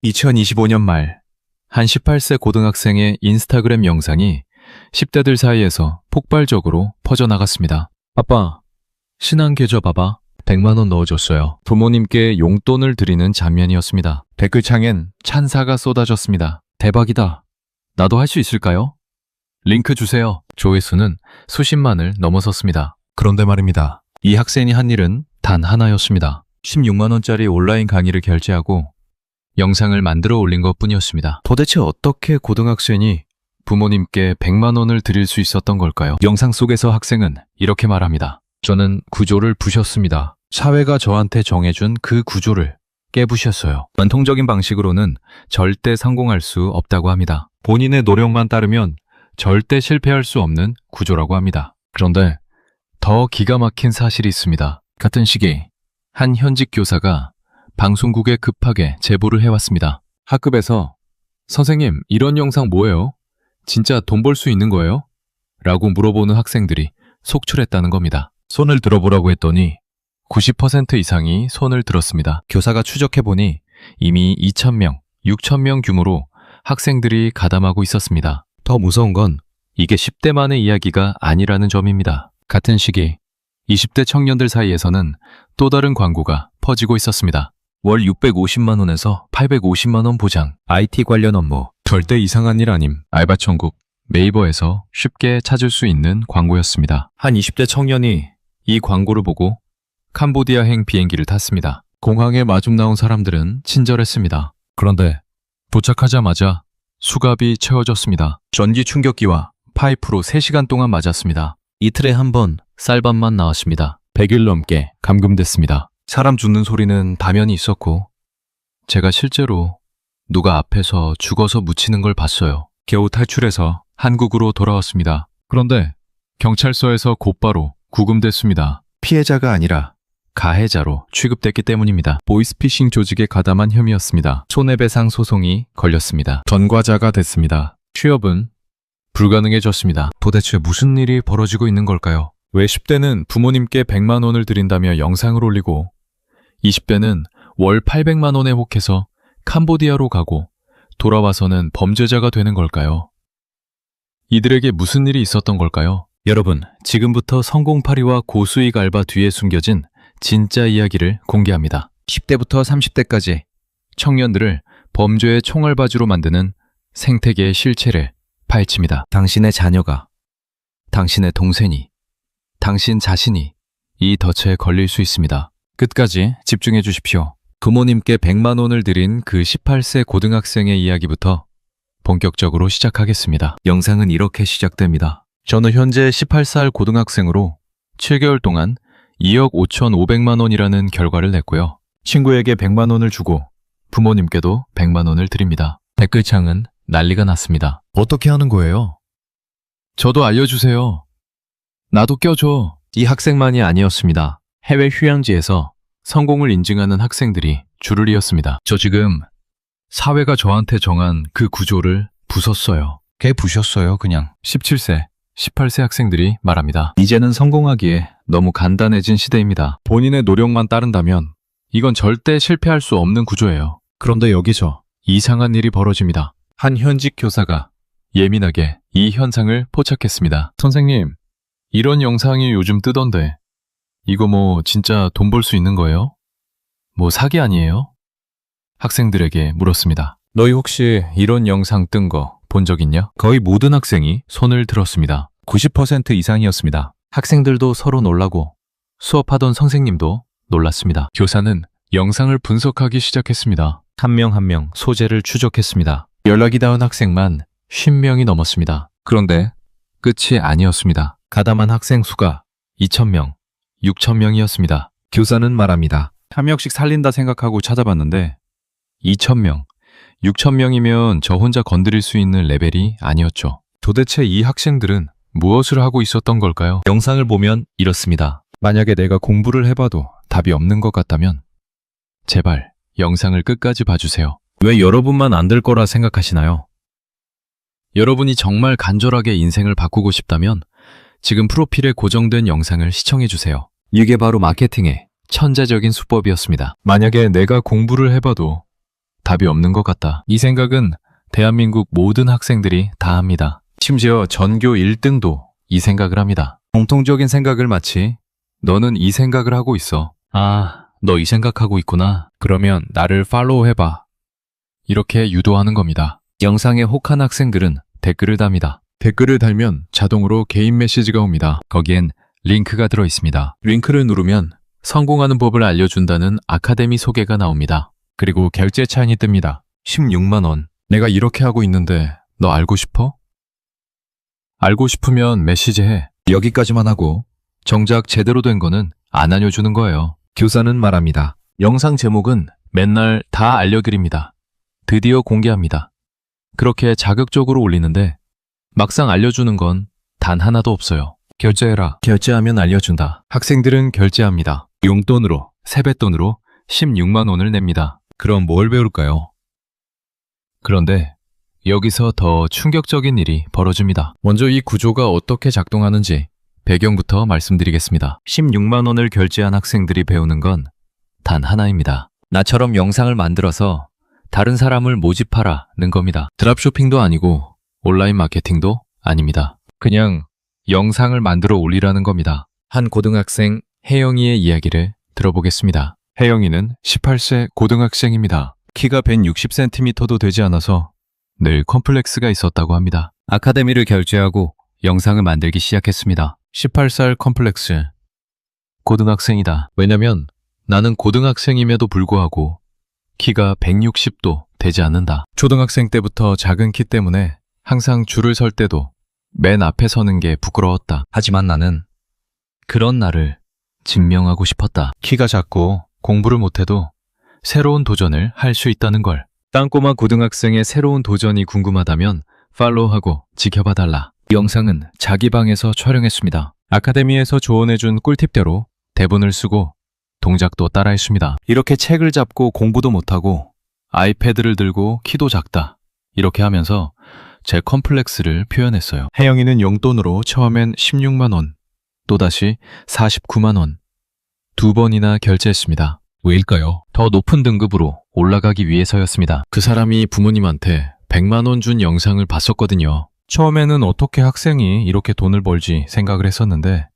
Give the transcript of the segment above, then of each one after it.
2025년 말, 한 18세 고등학생의 인스타그램 영상이 10대들 사이에서 폭발적으로 퍼져나갔습니다. 아빠, 신한 계좌 봐봐. 100만 원 넣어줬어요. 부모님께 용돈을 드리는 장면이었습니다. 댓글창엔 찬사가 쏟아졌습니다. 대박이다. 나도 할 수 있을까요? 링크 주세요. 조회수는 수십만을 넘어섰습니다. 그런데 말입니다. 이 학생이 한 일은 단 하나였습니다. 16만 원짜리 온라인 강의를 결제하고 영상을 만들어 올린 것뿐이었습니다. 도대체 어떻게 고등학생이 부모님께 100만 원을 드릴 수 있었던 걸까요? 영상 속에서 학생은 이렇게 말합니다. 저는 구조를 부셨습니다. 사회가 저한테 정해준 그 구조를 깨부셨어요. 전통적인 방식으로는 절대 성공할 수 없다고 합니다. 본인의 노력만 따르면 절대 실패할 수 없는 구조라고 합니다. 그런데 더 기가 막힌 사실이 있습니다. 같은 시기 한 현직 교사가 방송국에 급하게 제보를 해왔습니다. 학급에서 선생님, 이런 영상 뭐예요? 진짜 돈 벌 수 있는 거예요? 라고 물어보는 학생들이 속출했다는 겁니다. 손을 들어보라고 했더니 90% 이상이 손을 들었습니다. 교사가 추적해보니 이미 2,000명, 6,000명 규모로 학생들이 가담하고 있었습니다. 더 무서운 건 이게 10대만의 이야기가 아니라는 점입니다. 같은 시기 20대 청년들 사이에서는 또 다른 광고가 퍼지고 있었습니다. 월 650만 원에서 850만 원 보장, IT 관련 업무, 절대 이상한 일 아님, 알바 천국, 네이버에서 쉽게 찾을 수 있는 광고였습니다. 한 20대 청년이 이 광고를 보고 캄보디아행 비행기를 탔습니다. 공항에 마중 나온 사람들은 친절했습니다. 그런데 도착하자마자 수갑이 채워졌습니다. 전기 충격기와 파이프로 3시간 동안 맞았습니다. 이틀에 한 번 쌀밥만 나왔습니다. 100일 넘게 감금됐습니다. 사람 죽는 소리는 다면이 있었고 제가 실제로 누가 앞에서 죽어서 묻히는 걸 봤어요. 겨우 탈출해서 한국으로 돌아왔습니다. 그런데 경찰서에서 곧바로 구금됐습니다. 피해자가 아니라 가해자로 취급됐기 때문입니다. 보이스피싱 조직에 가담한 혐의였습니다. 손해배상 소송이 걸렸습니다. 전과자가 됐습니다. 취업은 불가능해졌습니다. 도대체 무슨 일이 벌어지고 있는 걸까요? 왜 10대는 부모님께 100만 원을 드린다며 영상을 올리고 20대는 월 800만 원에 혹해서 캄보디아로 가고 돌아와서는 범죄자가 되는 걸까요? 이들에게 무슨 일이 있었던 걸까요? 여러분, 지금부터 성공파리와 고수익 알바 뒤에 숨겨진 진짜 이야기를 공개합니다. 10대부터 30대까지 청년들을 범죄의 총알바지로 만드는 생태계의 실체를 파헤칩니다. 당신의 자녀가, 당신의 동생이, 당신 자신이 이 덫에 걸릴 수 있습니다. 끝까지 집중해 주십시오. 부모님께 100만 원을 드린 그 18세 고등학생의 이야기부터 본격적으로 시작하겠습니다. 영상은 이렇게 시작됩니다. 저는 현재 18살 고등학생으로 7개월 동안 2억 5,500만 원이라는 결과를 냈고요. 친구에게 100만 원을 주고 부모님께도 100만 원을 드립니다. 댓글창은 난리가 났습니다. 어떻게 하는 거예요? 저도 알려주세요. 나도 껴줘. 이 학생만이 아니었습니다. 해외 휴양지에서 성공을 인증하는 학생들이 줄을 이었습니다. 저 지금 사회가 저한테 정한 그 구조를 부쉈어요. 걔 부셨어요, 그냥. 17세, 18세 학생들이 말합니다. 이제는 성공하기에 너무 간단해진 시대입니다. 본인의 노력만 따른다면 이건 절대 실패할 수 없는 구조예요. 그런데 여기서 이상한 일이 벌어집니다. 한 현직 교사가 예민하게 이 현상을 포착했습니다. 선생님, 이런 영상이 요즘 뜨던데 이거 뭐 진짜 돈 벌 수 있는 거예요? 뭐 사기 아니에요? 학생들에게 물었습니다. 너희 혹시 이런 영상 뜬 거 본 적 있냐? 거의 모든 학생이 손을 들었습니다. 90% 이상이었습니다. 학생들도 서로 놀라고 수업하던 선생님도 놀랐습니다. 교사는 영상을 분석하기 시작했습니다. 한 명 한 명 소재를 추적했습니다. 연락이 닿은 학생만 50명이 넘었습니다. 그런데 끝이 아니었습니다. 가담한 학생 수가 2,000명, 6,000명이었습니다. 교사는 말합니다. 한 명씩 살린다 생각하고 찾아봤는데 2,000명, 6,000명이면 저 혼자 건드릴 수 있는 레벨이 아니었죠. 도대체 이 학생들은 무엇을 하고 있었던 걸까요? 영상을 보면 이렇습니다. 만약에 내가 공부를 해봐도 답이 없는 것 같다면 제발 영상을 끝까지 봐주세요. 왜 여러분만 안 될 거라 생각하시나요? 여러분이 정말 간절하게 인생을 바꾸고 싶다면 지금 프로필에 고정된 영상을 시청해주세요. 이게 바로 마케팅의 천재적인 수법이었습니다. 만약에 내가 공부를 해봐도 답이 없는 것 같다. 이 생각은 대한민국 모든 학생들이 다 합니다. 심지어 전교 1등도 이 생각을 합니다. 공통적인 생각을 마치 너는 이 생각을 하고 있어. 아, 너 이 생각하고 있구나. 그러면 나를 팔로우 해봐. 이렇게 유도하는 겁니다. 영상에 혹한 학생들은 댓글을 답니다. 댓글을 달면 자동으로 개인 메시지가 옵니다. 거기엔 링크가 들어 있습니다. 링크를 누르면 성공하는 법을 알려준다는 아카데미 소개가 나옵니다. 그리고 결제 차인이 뜹니다. 16만 원. 내가 이렇게 하고 있는데 너 알고 싶어? 알고 싶으면 메시지해. 여기까지만 하고 정작 제대로 된 거는 안 알려주는 거예요. 교사는 말합니다. 영상 제목은 맨날 다 알려드립니다. 드디어 공개합니다. 그렇게 자극적으로 올리는데 막상 알려주는 건 단 하나도 없어요. 결제해라. 결제하면 알려준다. 학생들은 결제합니다. 용돈으로, 세뱃돈으로 16만 원을 냅니다. 그럼 뭘 배울까요? 그런데 여기서 더 충격적인 일이 벌어집니다. 먼저 이 구조가 어떻게 작동하는지 배경부터 말씀드리겠습니다. 16만 원을 결제한 학생들이 배우는 건 단 하나입니다. 나처럼 영상을 만들어서 다른 사람을 모집하라는 겁니다. 드랍쇼핑도 아니고 온라인 마케팅도 아닙니다. 그냥 영상을 만들어 올리라는 겁니다. 한 고등학생 혜영이의 이야기를 들어보겠습니다. 혜영이는 18세 고등학생입니다. 키가 160cm도 되지 않아서 늘 컴플렉스가 있었다고 합니다. 아카데미를 결제하고 영상을 만들기 시작했습니다. 18살 컴플렉스. 고등학생이다. 왜냐면 나는 고등학생임에도 불구하고 키가 160도 되지 않는다. 초등학생 때부터 작은 키 때문에 항상 줄을 설 때도 맨 앞에 서는 게 부끄러웠다. 하지만 나는 그런 나를 증명하고 싶었다. 키가 작고 공부를 못해도 새로운 도전을 할 수 있다는 걸. 땅꼬마 고등학생의 새로운 도전이 궁금하다면 팔로우하고 지켜봐달라. 이 영상은 자기 방에서 촬영했습니다. 아카데미에서 조언해준 꿀팁대로 대본을 쓰고 동작도 따라했습니다. 이렇게 책을 잡고 공부도 못하고 아이패드를 들고 키도 작다. 이렇게 하면서 제 컴플렉스를 표현했어요. 혜영이는 용돈으로 처음엔 16만 원, 또다시 49만 원, 2번이나 결제했습니다. 왜일까요? 더 높은 등급으로 올라가기 위해서였습니다. 그 사람이 부모님한테 100만 원 준 영상을 봤었거든요. 처음에는 어떻게 학생이 이렇게 돈을 벌지 생각을 했었는데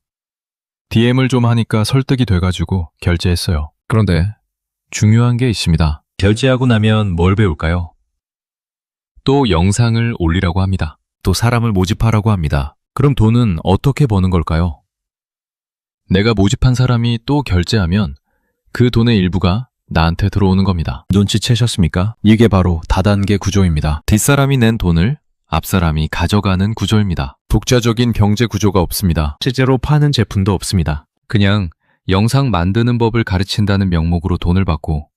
DM을 좀 하니까 설득이 돼가지고 결제했어요. 그런데 중요한 게 있습니다. 결제하고 나면 뭘 배울까요? 또 영상을 올리라고 합니다. 또 사람을 모집하라고 합니다. 그럼 돈은 어떻게 버는 걸까요? 내가 모집한 사람이 또 결제하면 그 돈의 일부가 나한테 들어오는 겁니다. 눈치채셨습니까? 이게 바로 다단계 구조입니다. 뒷사람이 낸 돈을 앞사람이 가져가는 구조입니다. 독자적인 경제 구조가 없습니다. 실제로 파는 제품도 없습니다. 그냥 영상 만드는 법을 가르친다는 명목으로 돈을 받고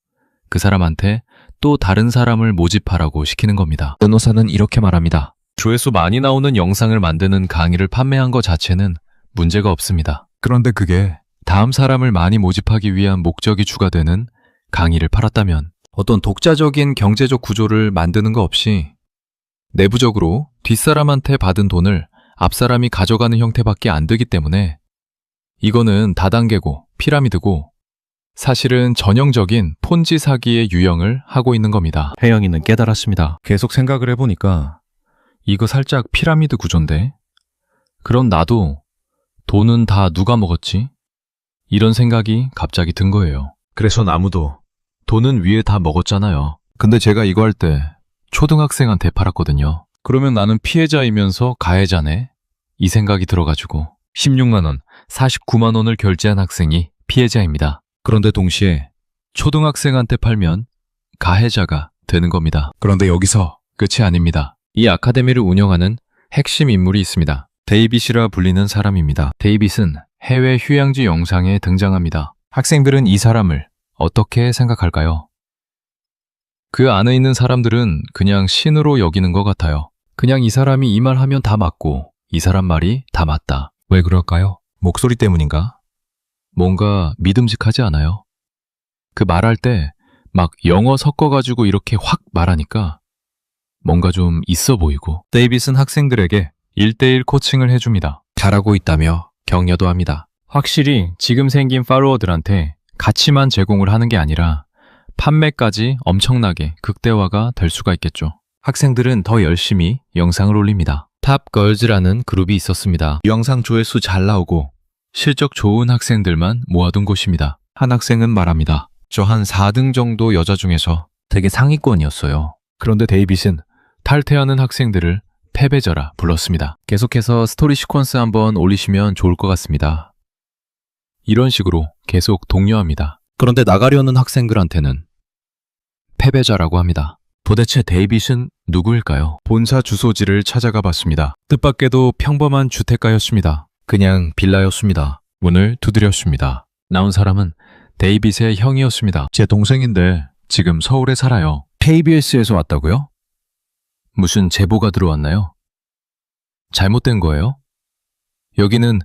그 사람한테 또 다른 사람을 모집하라고 시키는 겁니다. 변호사는 이렇게 말합니다. 조회수 많이 나오는 영상을 만드는 강의를 판매한 것 자체는 문제가 없습니다. 그런데 그게 다음 사람을 많이 모집하기 위한 목적이 추가되는 강의를 팔았다면 어떤 독자적인 경제적 구조를 만드는 거 없이 내부적으로 뒷사람한테 받은 돈을 앞사람이 가져가는 형태밖에 안 되기 때문에 이거는 다단계고 피라미드고 사실은 전형적인 폰지 사기의 유형을 하고 있는 겁니다. 혜영이는 깨달았습니다. 계속 생각을 해보니까 이거 살짝 피라미드 구조인데 그럼 나도 돈은 다 누가 먹었지? 이런 생각이 갑자기 든 거예요. 그래서 나무도 돈은 위에 다 먹었잖아요. 근데 제가 이거 할 때 초등학생한테 팔았거든요. 그러면 나는 피해자이면서 가해자네? 이 생각이 들어가지고 16만 원, 49만 원을 결제한 학생이 피해자입니다. 그런데 동시에 초등학생한테 팔면 가해자가 되는 겁니다. 그런데 여기서 끝이 아닙니다. 이 아카데미를 운영하는 핵심 인물이 있습니다. 데이빗이라 불리는 사람입니다. 데이빗은 해외 휴양지 영상에 등장합니다. 학생들은 이 사람을 어떻게 생각할까요? 그 안에 있는 사람들은 그냥 신으로 여기는 것 같아요. 그냥 이 사람이 이 말 하면 다 맞고 이 사람 말이 다 맞다. 왜 그럴까요? 목소리 때문인가? 뭔가 믿음직하지 않아요? 그 말할 때 막 영어 섞어가지고 이렇게 확 말하니까 뭔가 좀 있어 보이고. 데이빗은 학생들에게 1대1 코칭을 해줍니다. 잘하고 있다며 격려도 합니다. 확실히 지금 생긴 팔로워들한테 가치만 제공을 하는 게 아니라 판매까지 엄청나게 극대화가 될 수가 있겠죠. 학생들은 더 열심히 영상을 올립니다. 탑걸즈라는 그룹이 있었습니다. 영상 조회수 잘 나오고 실적 좋은 학생들만 모아둔 곳입니다. 한 학생은 말합니다. 저 한 4등 정도 여자 중에서 되게 상위권이었어요. 그런데 데이빗은 탈퇴하는 학생들을 패배자라 불렀습니다. 계속해서 스토리 시퀀스 한번 올리시면 좋을 것 같습니다. 이런 식으로 계속 독려합니다. 그런데 나가려는 학생들한테는 패배자라고 합니다. 도대체 데이빗은 누구일까요? 본사 주소지를 찾아가 봤습니다. 뜻밖에도 평범한 주택가였습니다. 그냥 빌라였습니다. 문을 두드렸습니다. 나온 사람은 데이빗의 형이었습니다. 제 동생인데 지금 서울에 살아요. KBS에서 왔다고요? 무슨 제보가 들어왔나요? 잘못된 거예요? 여기는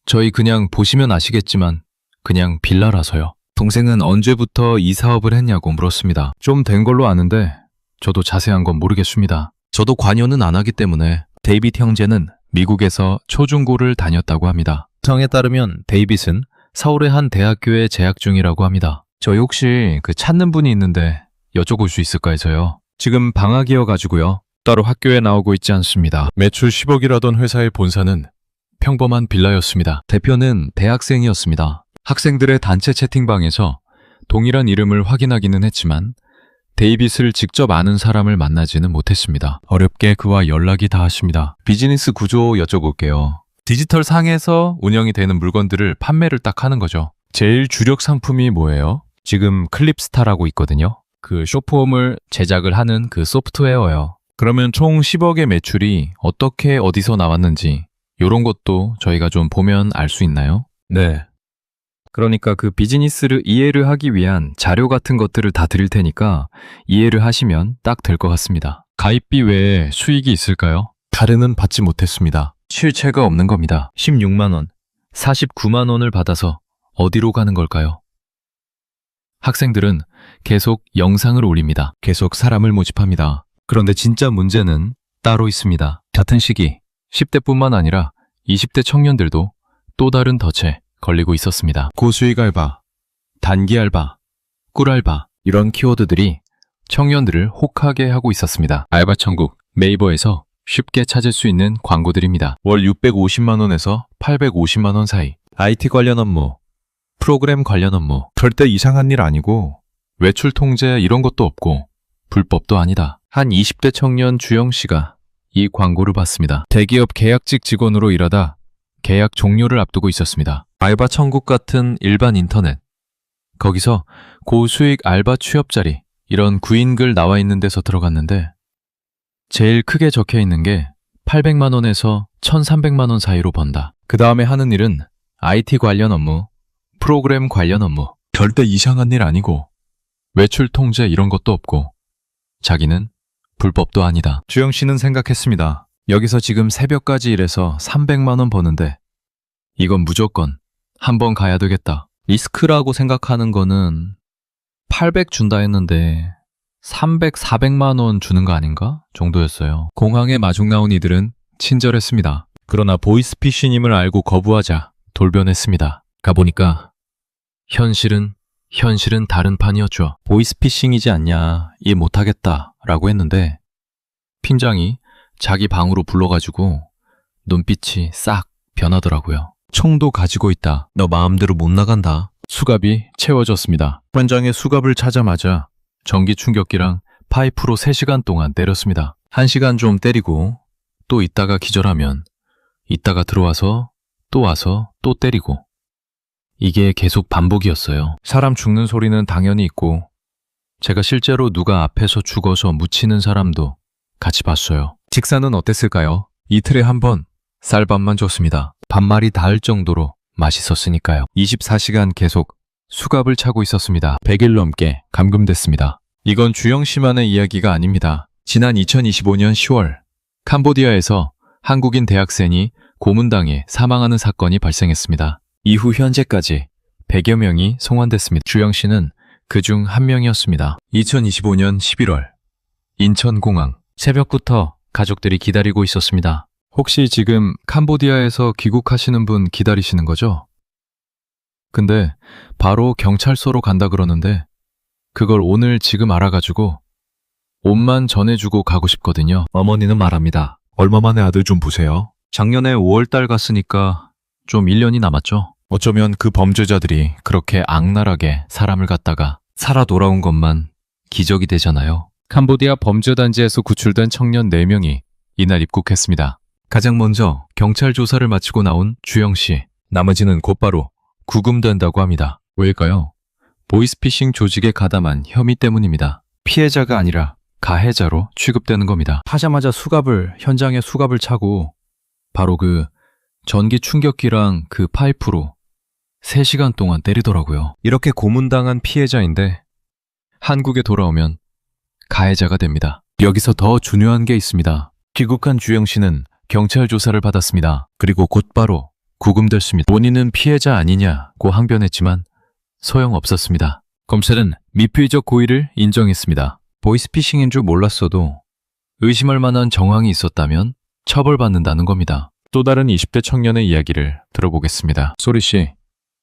저희 그냥 보시면 아시겠지만 그냥 빌라라서요. 동생은 언제부터 이 사업을 했냐고 물었습니다. 좀 된 걸로 아는데 저도 자세한 건 모르겠습니다. 저도 관여는 안 하기 때문에 데이빗 형제는 미국에서 초중고를 다녔다고 합니다. 성에 따르면 데이빗은 서울의 한 대학교에 재학 중이라고 합니다. 저희 혹시 찾는 분이 있는데 여쭤볼 수 있을까 해서요. 지금 방학이어가지고요. 따로 학교에 나오고 있지 않습니다. 매출 10억이라던 회사의 본사는 평범한 빌라였습니다. 대표는 대학생이었습니다. 학생들의 단체 채팅방에서 동일한 이름을 확인하기는 했지만 데이빗을 직접 아는 사람을 만나지는 못했습니다. 어렵게 그와 연락이 닿았습니다. 비즈니스 구조 여쭤볼게요. 디지털 상에서 운영이 되는 물건들을 판매를 딱 하는 거죠. 제일 주력 상품이 뭐예요? 지금 클립스타라고 있거든요. 그 쇼폼을 제작을 하는 그 소프트웨어요. 그러면 총 10억의 매출이 어떻게 어디서 나왔는지 이런 것도 저희가 좀 보면 알 수 있나요? 네. 그러니까 그 비즈니스를 이해를 하기 위한 자료 같은 것들을 다 드릴 테니까 이해를 하시면 딱 될 것 같습니다. 가입비 외에 수익이 있을까요? 다르는 받지 못했습니다. 실체가 없는 겁니다. 16만 원, 49만 원을 받아서 어디로 가는 걸까요? 학생들은 계속 영상을 올립니다. 계속 사람을 모집합니다. 그런데 진짜 문제는 따로 있습니다. 같은 시기 10대뿐만 아니라 20대 청년들도 또 다른 덫에 걸리고 있었습니다. 고수익 알바, 단기 알바, 꿀알바 이런 키워드들이 청년들을 혹하게 하고 있었습니다. 알바 천국 네이버에서 쉽게 찾을 수 있는 광고들입니다. 월 650만 원에서 850만 원 사이 IT 관련 업무, 프로그램 관련 업무 절대 이상한 일 아니고 외출 통제 이런 것도 없고 불법도 아니다. 한 20대 청년 주영 씨가 이 광고를 봤습니다. 대기업 계약직 직원으로 일하다 계약 종료를 앞두고 있었습니다. 알바 천국 같은 일반 인터넷. 거기서 고수익 알바 취업 자리 이런 구인글 나와 있는 데서 들어갔는데 제일 크게 적혀 있는 게 800만 원에서 1300만 원 사이로 번다. 그 다음에 하는 일은 IT 관련 업무, 프로그램 관련 업무. 절대 이상한 일 아니고 외출 통제 이런 것도 없고 자기는 불법도 아니다. 주영 씨는 생각했습니다. 여기서 지금 새벽까지 일해서 300만 원 버는데 이건 무조건 한번 가야 되겠다. 리스크라고 생각하는 거는 800 준다 했는데 300, 400만 원 주는 거 아닌가? 정도였어요. 공항에 마중 나온 이들은 친절했습니다. 그러나 보이스피싱임을 알고 거부하자 돌변했습니다. 가보니까 현실은 다른 판이었죠. 보이스피싱이지 않냐, 이해 못하겠다 라고 했는데 팀장이 자기 방으로 불러가지고 눈빛이 싹 변하더라고요. 총도 가지고 있다. 너 마음대로 못 나간다. 수갑이 채워졌습니다. 현장에 수갑을 차자마자 전기 충격기랑 파이프로 3시간 동안 때렸습니다. 1시간 좀 때리고 또 있다가 기절하면 있다가 들어와서 또 와서 또 때리고 이게 계속 반복이었어요. 사람 죽는 소리는 당연히 있고 제가 실제로 누가 앞에서 죽어서 묻히는 사람도 같이 봤어요. 식사는 어땠을까요? 이틀에 한 번 쌀밥만 줬습니다. 반말이 닿을 정도로 맛있었으니까요. 24시간 계속 수갑을 차고 있었습니다. 100일 넘게 감금됐습니다. 이건 주영 씨만의 이야기가 아닙니다. 지난 2025년 10월 캄보디아에서 한국인 대학생이 고문당해 사망하는 사건이 발생했습니다. 이후 현재까지 100여 명이 송환됐습니다. 주영 씨는 그중 한 명이었습니다. 2025년 11월 인천공항 새벽부터 가족들이 기다리고 있었습니다. 혹시 지금 캄보디아에서 귀국하시는 분 기다리시는 거죠? 근데 바로 경찰서로 간다 그러는데 그걸 오늘 지금 알아가지고 옷만 전해주고 가고 싶거든요. 어머니는 말합니다. 얼마 만에 아들 좀 보세요. 작년에 5월달 갔으니까 좀 1년이 남았죠. 어쩌면 그 범죄자들이 그렇게 악랄하게 사람을 갖다가 살아 돌아온 것만 기적이 되잖아요. 캄보디아 범죄단지에서 구출된 청년 4명이 이날 입국했습니다. 가장 먼저 경찰 조사를 마치고 나온 주영 씨. 나머지는 곧바로 구금된다고 합니다. 왜일까요? 보이스피싱 조직에 가담한 혐의 때문입니다. 피해자가 아니라 가해자로 취급되는 겁니다. 하자마자 현장에 수갑을 차고 바로 그 전기 충격기랑 그 파이프로 3시간 동안 때리더라고요. 이렇게 고문당한 피해자인데 한국에 돌아오면 가해자가 됩니다. 여기서 더 중요한 게 있습니다. 귀국한 주영 씨는 경찰 조사를 받았습니다. 그리고 곧바로 구금됐습니다. 본인은 피해자 아니냐고 항변했지만 소용없었습니다. 검찰은 미필적 고의를 인정했습니다. 보이스피싱인 줄 몰랐어도 의심할 만한 정황이 있었다면 처벌받는다는 겁니다. 또 다른 20대 청년의 이야기를 들어보겠습니다. 소리 씨,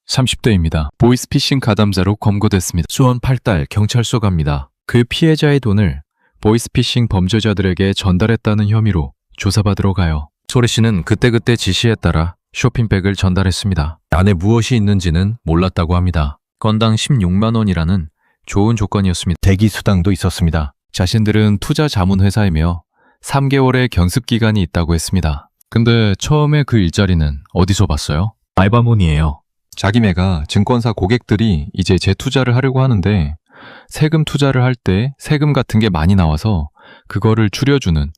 30대입니다. 보이스피싱 가담자로 검거됐습니다. 수원 8달 경찰서 갑니다. 그 피해자의 돈을 보이스피싱 범죄자들에게 전달했다는 혐의로 조사받으러 가요. 소리 씨는 그때그때 지시에 따라 쇼핑백을 전달했습니다. 안에 무엇이 있는지는 몰랐다고 합니다. 건당 16만 원이라는 좋은 조건이었습니다. 대기 수당도 있었습니다. 자신들은 투자 자문회사이며 3개월의 견습기간이 있다고 했습니다. 근데 처음에 그 일자리는 어디서 봤어요? 알바몬이에요. 자기 매가 증권사 고객들이 이제 재투자를 하려고 하는데 세금 투자를 할 때 세금 같은 게 많이 나와서 그거를 줄여주는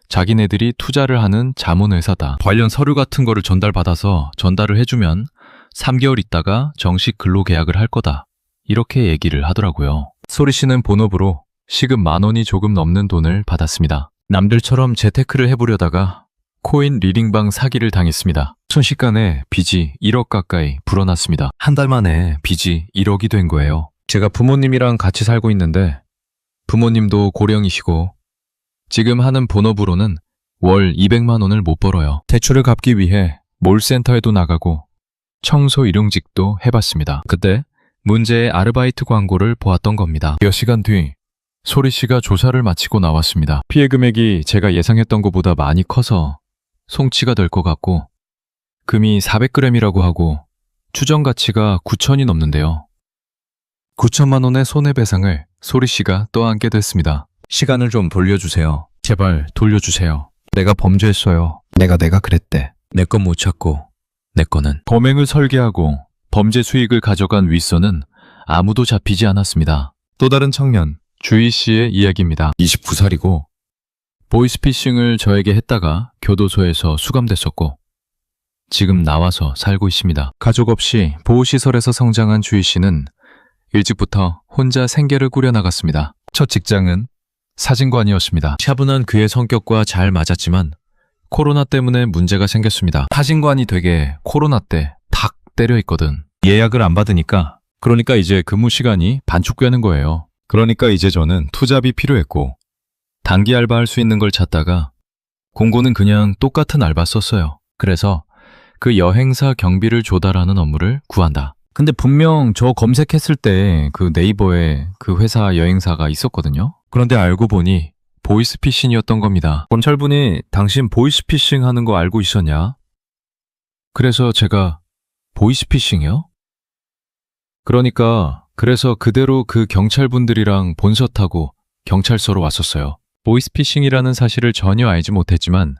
자기네들이 투자를 하는 자문회사다. 관련 서류 같은 거를 전달을 해주면 3개월 있다가 정식 근로계약을 할 거다. 이렇게 얘기를 하더라고요. 소리 씨는 본업으로 시급 10,000원이 조금 넘는 돈을 받았습니다. 남들처럼 재테크를 해보려다가 코인 리딩방 사기를 당했습니다. 순식간에 빚이 1억 가까이 불어났습니다. 한 달 만에 빚이 1억이 된 거예요. 제가 부모님이랑 같이 살고 있는데 부모님도 고령이시고 지금 하는 본업으로는 월 200만 원을 못 벌어요. 대출을 갚기 위해 몰센터에도 나가고 청소 일용직도 해봤습니다. 그때 문제의 아르바이트 광고를 보았던 겁니다. 몇 시간 뒤 소리 씨가 조사를 마치고 나왔습니다. 피해 금액이 제가 예상했던 것보다 많이 커서 송치가 될 것 같고 금이 400g이라고 하고 추정 가치가 9천이 넘는데요. 9천만 원의 손해배상을 소리 씨가 떠안게 됐습니다. 시간을 좀 돌려주세요. 제발 돌려주세요. 내가 범죄했어요. 내가 그랬대. 내 건 못 찾고 내 거는. 범행을 설계하고 범죄 수익을 가져간 윗선은 아무도 잡히지 않았습니다. 또 다른 청년 주희 씨의 이야기입니다. 29살이고 보이스피싱을 저에게 했다가 교도소에서 수감됐었고 지금 나와서 살고 있습니다. 가족 없이 보호시설에서 성장한 주희 씨는 일찍부터 혼자 생계를 꾸려나갔습니다. 첫 직장은 사진관이었습니다. 차분한 그의 성격과 잘 맞았지만 코로나 때문에 문제가 생겼습니다. 사진관이 되게 코로나 때 탁 때려 있거든. 예약을 안 받으니까 그러니까 이제 근무 시간이 단축되는 거예요. 그러니까 이제 저는 투잡이 필요했고 단기 알바할 수 있는 걸 찾다가 공고는 그냥 똑같은 알바 썼어요. 그래서 그 여행사 경비를 조달하는 업무를 구한다. 근데 분명 저 검색했을 때 그 네이버에 그 회사 여행사가 있었거든요. 그런데 알고 보니 보이스피싱이었던 겁니다. 검찰분이 당신 보이스피싱 하는 거 알고 있었냐? 그래서 제가 보이스피싱이요? 그래서 그대로 그 경찰분들이랑 본서 타고 경찰서로 왔었어요. 보이스피싱이라는 사실을 전혀 알지 못했지만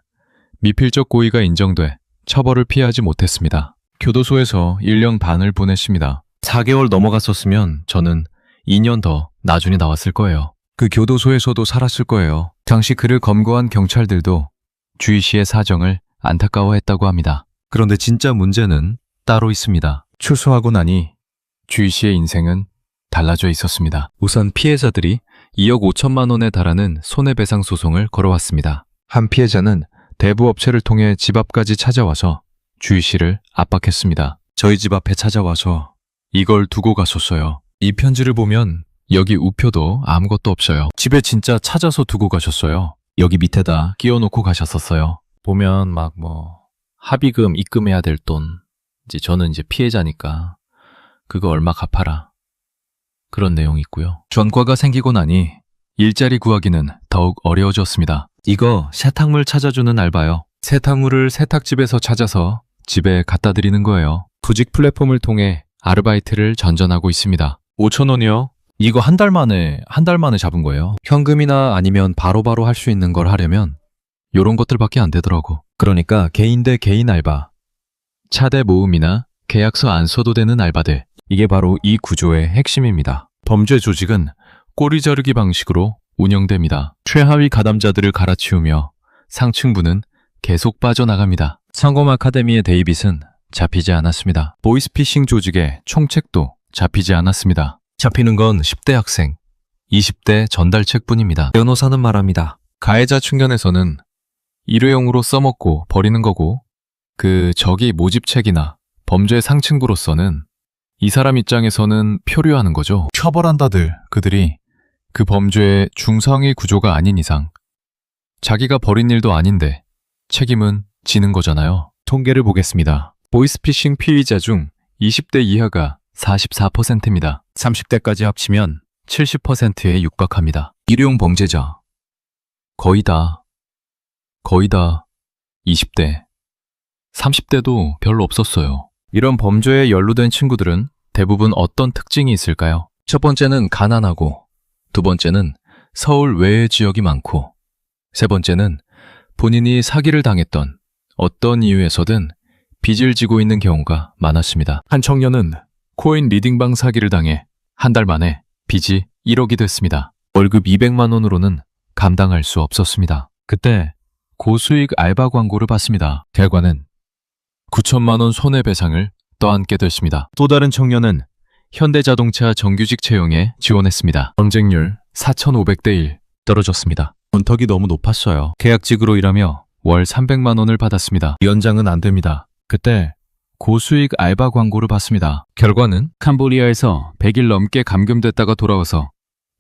미필적 고의가 인정돼 처벌을 피하지 못했습니다. 교도소에서 1년 반을 보냈습니다. 4개월 넘어갔었으면 저는 2년 더 나중에 나왔을 거예요. 그 교도소에서도 살았을 거예요. 당시 그를 검거한 경찰들도 주희 씨의 사정을 안타까워했다고 합니다. 그런데 진짜 문제는 따로 있습니다. 출소하고 나니 주희 씨의 인생은 달라져 있었습니다. 우선 피해자들이 2억 5천만 원에 달하는 손해배상 소송을 걸어왔습니다. 한 피해자는 대부업체를 통해 집 앞까지 찾아와서 주희 씨를 압박했습니다. 저희 집 앞에 찾아와서 이걸 두고 갔었어요. 이 편지를 보면 여기 우표도 아무것도 없어요. 집에 진짜 찾아서 두고 가셨어요. 여기 밑에다 끼워놓고 가셨었어요. 보면 막 합의금 입금해야 될 돈, 저는 이제 피해자니까 그거 얼마 갚아라. 그런 내용이 있고요. 전과가 생기고 나니 일자리 구하기는 더욱 어려워졌습니다. 이거 세탁물 찾아주는 알바요. 세탁물을 세탁집에서 찾아서 집에 갖다 드리는 거예요. 구직 플랫폼을 통해 아르바이트를 전전하고 있습니다. 5,000원이요? 이거 한 달 만에 잡은 거예요. 현금이나 아니면 바로바로 할 수 있는 걸 하려면 요런 것들밖에 안 되더라고. 그러니까 개인 대 개인 알바, 차대 모음이나 계약서 안 써도 되는 알바들. 이게 바로 이 구조의 핵심입니다. 범죄 조직은 꼬리 자르기 방식으로 운영됩니다. 최하위 가담자들을 갈아치우며 상층부는 계속 빠져나갑니다. 상검 아카데미의 데이빗은 잡히지 않았습니다. 보이스피싱 조직의 총책도 잡히지 않았습니다. 잡히는 건 10대 학생, 20대 전달책뿐입니다. 변호사는 말합니다. 가해자 측면에서는 일회용으로 써먹고 버리는 거고, 저기 모집책이나 범죄 상층부로서는 이 사람 입장에서는 표류하는 거죠. 처벌한다들 그들이 그 범죄의 중상위 구조가 아닌 이상 자기가 벌인 일도 아닌데 책임은 지는 거잖아요. 통계를 보겠습니다. 보이스피싱 피의자 중 20대 이하가 44%입니다. 30대까지 합치면 70%에 육박합니다. 일회용 범죄자 거의 다 20대, 30대도 별로 없었어요. 이런 범죄에 연루된 친구들은 대부분 어떤 특징이 있을까요? 첫 번째는 가난하고, 두 번째는 서울 외의 지역이 많고, 세 번째는 본인이 사기를 당했던 어떤 이유에서든 빚을 지고 있는 경우가 많았습니다. 한 청년은 코인 리딩방 사기를 당해 한 달 만에 빚이 1억이 됐습니다. 월급 200만 원으로는 감당할 수 없었습니다. 그때 고수익 알바 광고를 봤습니다. 결과는 9천만 원 손해배상을 떠안게 됐습니다. 또 다른 청년은 현대자동차 정규직 채용에 지원했습니다. 경쟁률 4,500대 1 떨어졌습니다. 문턱이 너무 높았어요. 계약직으로 일하며 월 300만 원을 받았습니다. 연장은 안 됩니다. 그때 고수익 알바 광고를 봤습니다. 결과는 캄보디아에서 100일 넘게 감금됐다가 돌아와서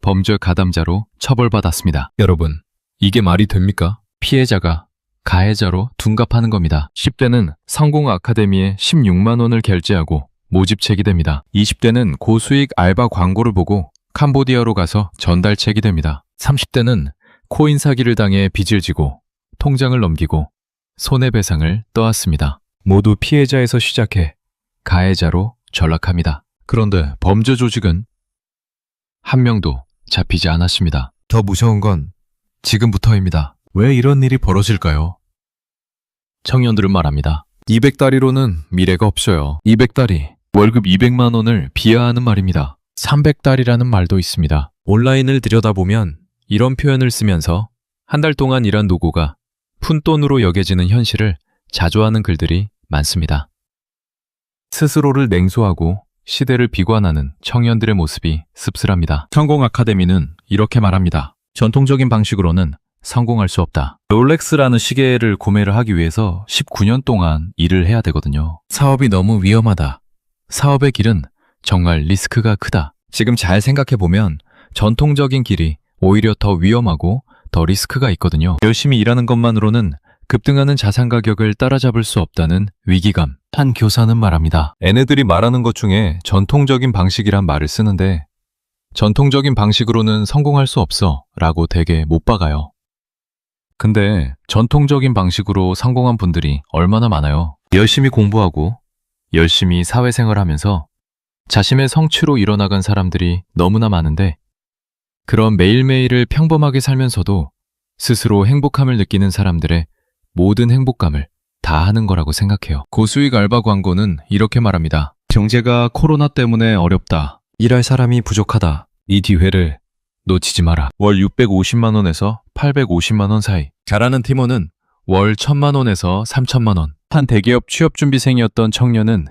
범죄 가담자로 처벌받았습니다. 여러분, 이게 말이 됩니까? 피해자가 가해자로 둔갑하는 겁니다. 10대는 성공 아카데미에 16만 원을 결제하고 모집책이 됩니다. 20대는 고수익 알바 광고를 보고 캄보디아로 가서 전달책이 됩니다. 30대는 코인 사기를 당해 빚을 지고 통장을 넘기고 손해배상을 떠왔습니다. 모두 피해자에서 시작해 가해자로 전락합니다. 그런데 범죄 조직은 한 명도 잡히지 않았습니다. 더 무서운 건 지금부터입니다. 왜 이런 일이 벌어질까요? 청년들은 말합니다. 200달러로는 미래가 없어요. 200달러, 월급 200만 원을 비하하는 말입니다. 300달러라는 말도 있습니다. 온라인을 들여다보면 이런 표현을 쓰면서 한 달 동안 일한 노고가 푼돈으로 여겨지는 현실을 자조하는 글들이 많습니다. 스스로를 냉소하고 시대를 비관하는 청년들의 모습이 씁쓸합니다. 성공 아카데미는 이렇게 말합니다. 전통적인 방식으로는 성공할 수 없다. 롤렉스라는 시계를 구매를 하기 위해서 19년 동안 일을 해야 되거든요. 사업이 너무 위험하다. 사업의 길은 정말 리스크가 크다. 지금 잘 생각해보면 전통적인 길이 오히려 더 위험하고 더 리스크가 있거든요. 열심히 일하는 것만으로는 급등하는 자산 가격을 따라잡을 수 없다는 위기감. 한 교사는 말합니다. 얘네들이 말하는 것 중에 전통적인 방식이란 말을 쓰는데 전통적인 방식으로는 성공할 수 없어 라고 되게 못 박아요. 근데 전통적인 방식으로 성공한 분들이 얼마나 많아요. 열심히 공부하고 열심히 사회생활하면서 자신의 성취로 일어나간 사람들이 너무나 많은데 그런 매일매일을 평범하게 살면서도 스스로 행복함을 느끼는 사람들의 모든 행복감을 다 하는 거라고 생각해요. 고수익 알바 광고는 이렇게 말합니다. 경제가 코로나 때문에 어렵다. 일할 사람이 부족하다. 이 기회를 놓치지 마라. 월 650만 원에서 850만 원 사이. 잘하는 팀원은 월 1,000만 원에서 3,000만 원. 한 대기업 취업준비생이었던 청년은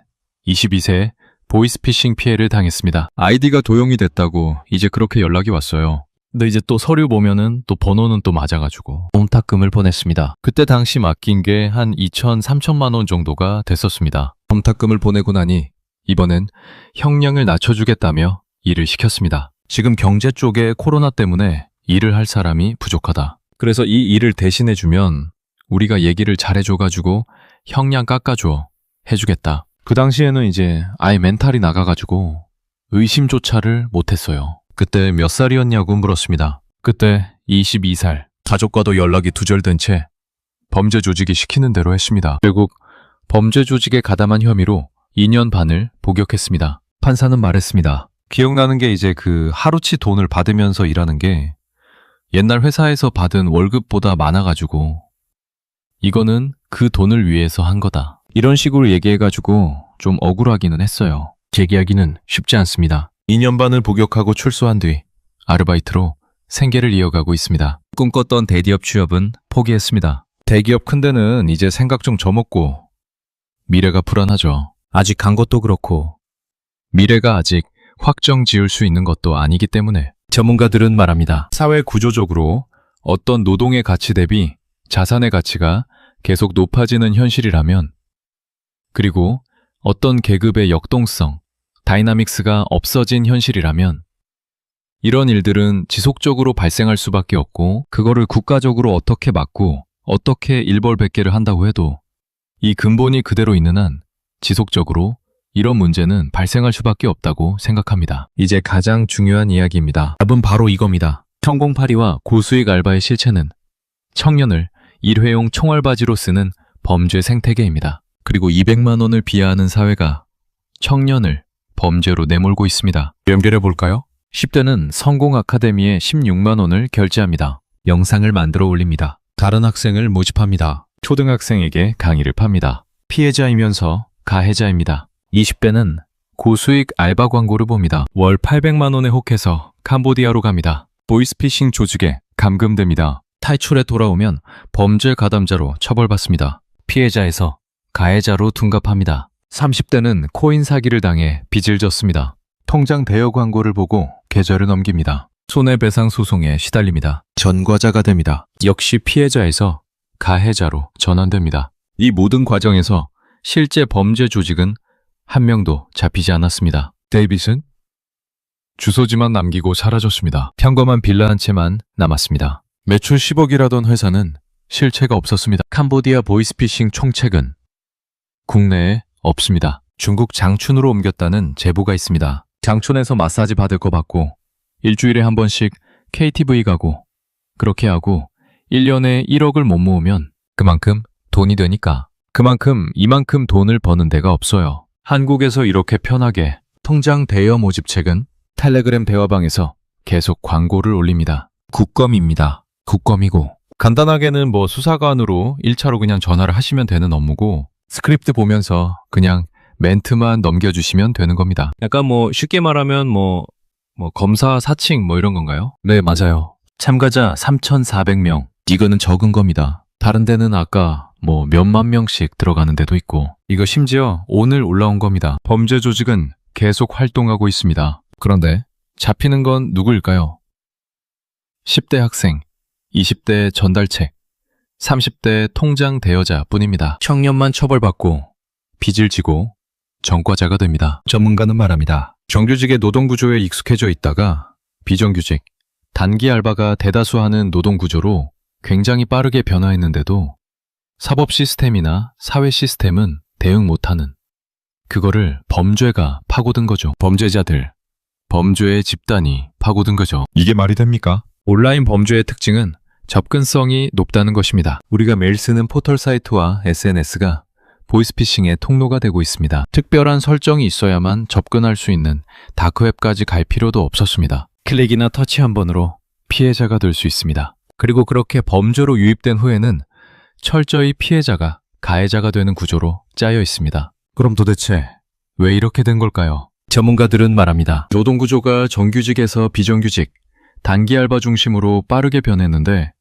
22세에 보이스피싱 피해를 당했습니다. 아이디가 도용이 됐다고 이제 그렇게 연락이 왔어요. 근데 이제 또 서류 보면은 또 번호는 또 맞아가지고 옴탁금을 보냈습니다. 그때 당시 맡긴 게 한 2,000, 3,000만 원 정도가 됐었습니다. 옴탁금을 보내고 나니 이번엔 형량을 낮춰주겠다며 일을 시켰습니다. 지금 경제 쪽에 코로나 때문에 일을 할 사람이 부족하다. 그래서 이 일을 대신해주면 우리가 얘기를 잘해줘가지고 형량 깎아줘 해주겠다. 그 당시에는 이제 아예 멘탈이 나가가지고 의심조차를 못했어요. 그때 몇 살이었냐고 물었습니다. 그때 22살. 가족과도 연락이 두절된 채 범죄 조직이 시키는 대로 했습니다. 결국 범죄 조직에 가담한 혐의로 2년 반을 복역했습니다. 판사는 말했습니다. 기억나는 게 이제 그 하루치 돈을 받으면서 일하는 게 옛날 회사에서 받은 월급보다 많아가지고 이거는 그 돈을 위해서 한 거다. 이런 식으로 얘기해가지고 좀 억울하기는 했어요. 재계하기는 쉽지 않습니다. 2년 반을 복역하고 출소한 뒤 아르바이트로 생계를 이어가고 있습니다. 꿈꿨던 대기업 취업은 포기했습니다. 대기업 큰 데는 이제 생각 좀 저먹고 미래가 불안하죠. 아직 간 것도 그렇고 미래가 아직 확정 지을 수 있는 것도 아니기 때문에 전문가들은 말합니다. 사회 구조적으로 어떤 노동의 가치 대비 자산의 가치가 계속 높아지는 현실이라면 그리고 어떤 계급의 역동성, 다이나믹스가 없어진 현실이라면 이런 일들은 지속적으로 발생할 수밖에 없고 그거를 국가적으로 어떻게 막고 어떻게 일벌백계를 한다고 해도 이 근본이 그대로 있는 한 지속적으로 이런 문제는 발생할 수밖에 없다고 생각합니다. 이제 가장 중요한 이야기입니다. 답은 바로 이겁니다. 천공파리와 고수익 알바의 실체는 청년을 일회용 총알바지로 쓰는 범죄 생태계입니다. 그리고 200만 원을 비하하는 사회가 청년을 범죄로 내몰고 있습니다. 연결해 볼까요? 10대는 성공 아카데미에 16만 원을 결제합니다. 영상을 만들어 올립니다. 다른 학생을 모집합니다. 초등학생에게 강의를 팝니다. 피해자이면서 가해자입니다. 20대는 고수익 알바 광고를 봅니다. 월 800만 원에 혹해서 캄보디아로 갑니다. 보이스피싱 조직에 감금됩니다. 탈출해 돌아오면 범죄 가담자로 처벌받습니다. 피해자에서 가해자로 둔갑합니다. 30대는 코인 사기를 당해 빚을 졌습니다. 통장 대여 광고를 보고 계좌를 넘깁니다. 손해배상 소송에 시달립니다. 전과자가 됩니다. 역시 피해자에서 가해자로 전환됩니다. 이 모든 과정에서 실제 범죄 조직은 한 명도 잡히지 않았습니다. 데이빗은 주소지만 남기고 사라졌습니다. 평범한 빌라 한 채만 남았습니다. 매출 10억이라던 회사는 실체가 없었습니다. 캄보디아 보이스피싱 총책은 국내에 없습니다. 중국 장춘으로 옮겼다는 제보가 있습니다. 장춘에서 마사지 받을 거 받고 일주일에 한 번씩 KTV 가고 그렇게 하고 1년에 1억을 못 모으면 그만큼 돈이 되니까 그만큼 이만큼 돈을 버는 데가 없어요. 한국에서 이렇게 편하게 통장 대여 모집책은 텔레그램 대화방에서 계속 광고를 올립니다. 국검입니다. 국검이고 간단하게는 뭐 수사관으로 1차로 그냥 전화를 하시면 되는 업무고 스크립트 보면서 그냥 멘트만 넘겨주시면 되는 겁니다. 약간 뭐 쉽게 말하면 뭐 검사 사칭 뭐 이런 건가요? 네, 맞아요. 참가자 3,400명. 이거는 적은 겁니다. 다른 데는 아까 뭐 몇만 명씩 들어가는 데도 있고 이거 심지어 오늘 올라온 겁니다. 범죄 조직은 계속 활동하고 있습니다. 그런데 잡히는 건 누구일까요? 10대 학생, 20대 전달책, 30대 통장 대여자 뿐입니다. 청년만 처벌받고 빚을 지고 전과자가 됩니다. 전문가는 말합니다. 정규직의 노동구조에 익숙해져 있다가 비정규직, 단기 알바가 대다수하는 노동구조로 굉장히 빠르게 변화했는데도 사법 시스템이나 사회 시스템은 대응 못하는 그거를 범죄가 파고든 거죠. 범죄자들, 범죄의 집단이 파고든 거죠. 이게 말이 됩니까? 온라인 범죄의 특징은 접근성이 높다는 것입니다. 우리가 매일 쓰는 포털 사이트와 SNS가 보이스피싱의 통로가 되고 있습니다. 특별한 설정이 있어야만 접근할 수 있는 다크웹까지 갈 필요도 없었습니다. 클릭이나 터치 한 번으로 피해자가 될 수 있습니다. 그리고 그렇게 범죄로 유입된 후에는 철저히 피해자가 가해자가 되는 구조로 짜여 있습니다. 그럼 도대체 왜 이렇게 된 걸까요? 전문가들은 말합니다. 노동구조가 정규직에서 비정규직, 단기 알바 중심으로 빠르게 변했는데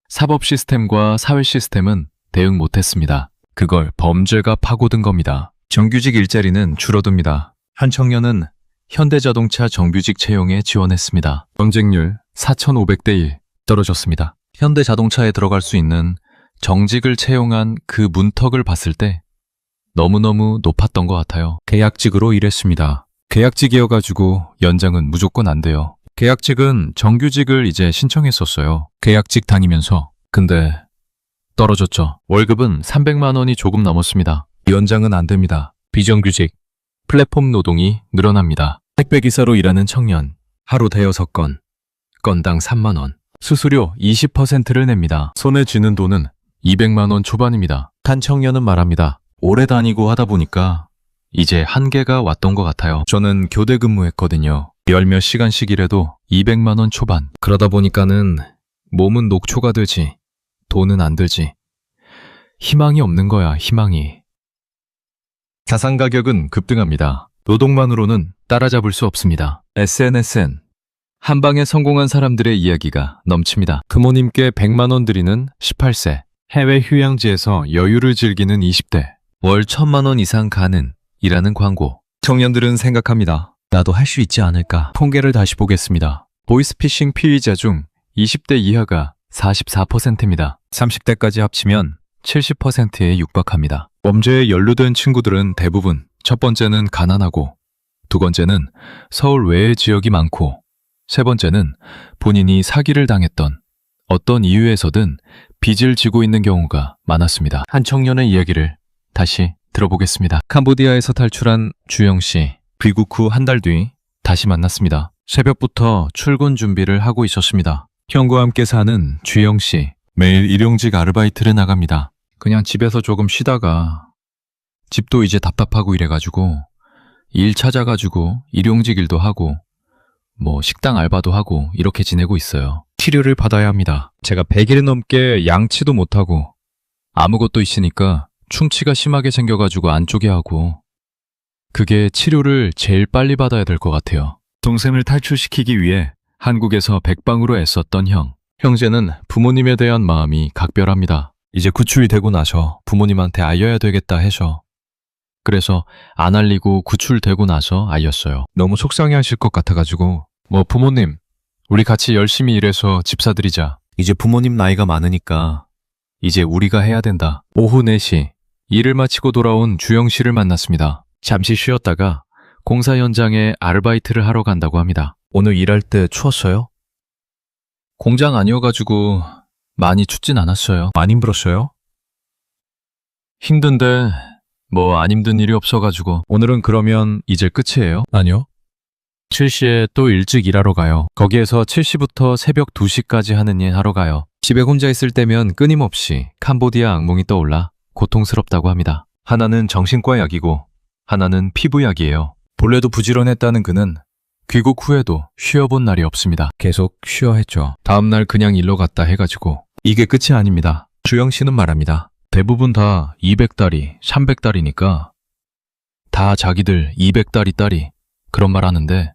사법 시스템과 사회 시스템은 대응 못했습니다. 그걸 범죄가 파고든 겁니다. 정규직 일자리는 줄어듭니다. 한 청년은 현대자동차 정규직 채용에 지원했습니다. 경쟁률 4,500대 1 떨어졌습니다. 현대자동차에 들어갈 수 있는 정직을 채용한 그 문턱을 봤을 때 너무너무 높았던 것 같아요. 계약직으로 일했습니다. 계약직이어가지고 연장은 무조건 안 돼요. 계약직은 정규직을 이제 신청했었어요. 계약직 다니면서. 근데 떨어졌죠. 월급은 300만 원이 조금 넘었습니다. 연장은 안 됩니다. 비정규직, 플랫폼 노동이 늘어납니다. 택배기사로 일하는 청년, 하루 대여섯 건, 건당 3만 원, 수수료 20%를 냅니다. 손에 쥐는 돈은 200만 원 초반입니다. 한 청년은 말합니다. 오래 다니고 하다 보니까 이제 한계가 왔던 것 같아요. 저는 교대 근무했거든요. 열 몇 시간씩 일해도 200만 원 초반. 그러다 보니까는 몸은 녹초가 되지, 돈은 안 들지. 희망이 없는 거야, 희망이. 자산 가격은 급등합니다. 노동만으로는 따라잡을 수 없습니다. SNS엔 한 방에 성공한 사람들의 이야기가 넘칩니다. 부모님께 100만 원 드리는 18세, 해외 휴양지에서 여유를 즐기는 20대, 월 1,000만 원 이상 가는 이라는 광고. 청년들은 생각합니다. 나도 할 수 있지 않을까. 통계를 다시 보겠습니다. 보이스피싱 피의자 중 20대 이하가 44%입니다. 30대까지 합치면 70%에 육박합니다. 범죄에 연루된 친구들은 대부분 첫 번째는 가난하고, 두 번째는 서울 외의 지역이 많고, 세 번째는 본인이 사기를 당했던 어떤 이유에서든 빚을 지고 있는 경우가 많았습니다. 한 청년의 이야기를 다시 들어보겠습니다. 캄보디아에서 탈출한 주영 씨. 귀국 후 한 달 뒤 다시 만났습니다. 새벽부터 출근 준비를 하고 있었습니다. 형과 함께 사는 주영 씨. 매일 일용직 아르바이트를 나갑니다. 그냥 집에서 조금 쉬다가 집도 이제 답답하고 이래가지고 일 찾아가지고 일용직 일도 하고 식당 알바도 하고 이렇게 지내고 있어요. 치료를 받아야 합니다. 제가 100일 넘게 양치도 못하고 아무것도 있으니까 충치가 심하게 생겨가지고 안 쪼개 하고, 그게 치료를 제일 빨리 받아야 될 것 같아요. 동생을 탈출시키기 위해 한국에서 백방으로 애썼던 형. 형제는 부모님에 대한 마음이 각별합니다. 이제 구출이 되고 나서 부모님한테 알려야 되겠다 해서. 그래서 안 알리고 구출되고 나서 알렸어요. 너무 속상해하실 것 같아가지고 부모님, 우리 같이 열심히 일해서 집 사드리자. 이제 부모님 나이가 많으니까 이제 우리가 해야 된다. 오후 4시 일을 마치고 돌아온 주영 씨를 만났습니다. 잠시 쉬었다가 공사 현장에 아르바이트를 하러 간다고 합니다. 오늘 일할 때 추웠어요? 공장 아니어가지고 많이 춥진 않았어요. 안 힘들었어요? 힘든데 안 힘든 일이 없어가지고. 오늘은 그러면 이제 끝이에요? 아니요. 7시에 또 일찍 일하러 가요. 거기에서 7시부터 새벽 2시까지 하는 일 하러 가요. 집에 혼자 있을 때면 끊임없이 캄보디아 악몽이 떠올라 고통스럽다고 합니다. 하나는 정신과 약이고 하나는 피부약이에요. 본래도 부지런했다는 그는 귀국 후에도 쉬어본 날이 없습니다. 계속 쉬어 했죠. 다음날 그냥 일로 갔다 해가지고. 이게 끝이 아닙니다. 주영 씨는 말합니다. 대부분 다 200달이, 300달이니까 다 자기들 200달이 딸이 그런 말 하는데,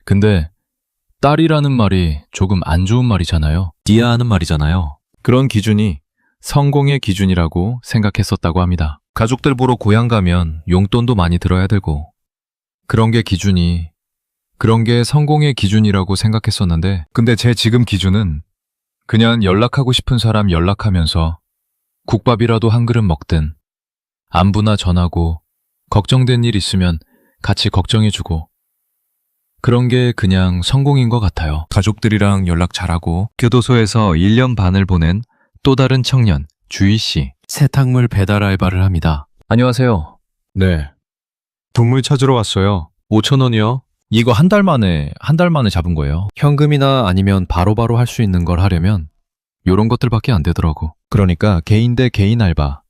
근데 딸이라는 말이 조금 안 좋은 말이잖아요. 디아하는 말이잖아요. 그런 기준이 성공의 기준이라고 생각했었다고 합니다. 가족들 보러 고향 가면 용돈도 많이 들어야 되고 그런 게 성공의 기준이라고 생각했었는데, 근데 제 지금 기준은 그냥 연락하고 싶은 사람 연락하면서 국밥이라도 한 그릇 먹든, 안부나 전하고 걱정된 일 있으면 같이 걱정해주고, 그런 게 그냥 성공인 것 같아요. 가족들이랑 연락 잘하고 교도소에서 1년 반을 보낸 또 다른 청년 주희 씨. 세탁물 배달 알바를 합니다. 안녕하세요. 네. 동물 찾으러 왔어요. 5,000원이요? 이거 한 달 만에 잡은 거예요. 현금이나 아니면 바로바로 할 수 있는 걸 하려면 요런 것들밖에 안 되더라고. 그러니까 개인 대 개인 알바,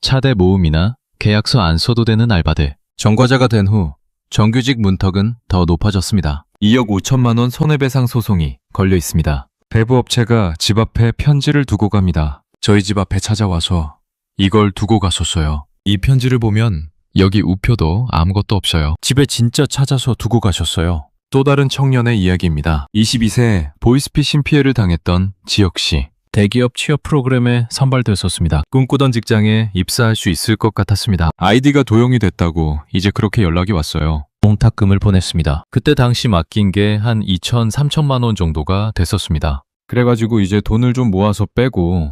차대 모음이나 계약서 안 써도 되는 알바들. 전과자가 된 후 정규직 문턱은 더 높아졌습니다. 2억 5천만 원 손해배상 소송이 걸려 있습니다. 배부업체가 집 앞에 편지를 두고 갑니다. 저희 집 앞에 찾아와서 이걸 두고 갔었어요. 이 편지를 보면 여기 우표도 아무것도 없어요. 집에 진짜 찾아서 두고 가셨어요. 또 다른 청년의 이야기입니다. 22세 보이스피싱 피해를 당했던 지혁 씨. 대기업 취업 프로그램에 선발됐었습니다. 꿈꾸던 직장에 입사할 수 있을 것 같았습니다. 아이디가 도용이 됐다고 이제 그렇게 연락이 왔어요. 공탁금을 보냈습니다. 그때 당시 맡긴 게 한 2천, 3천만 원 정도가 됐었습니다. 그래가지고 이제 돈을 좀 모아서 빼고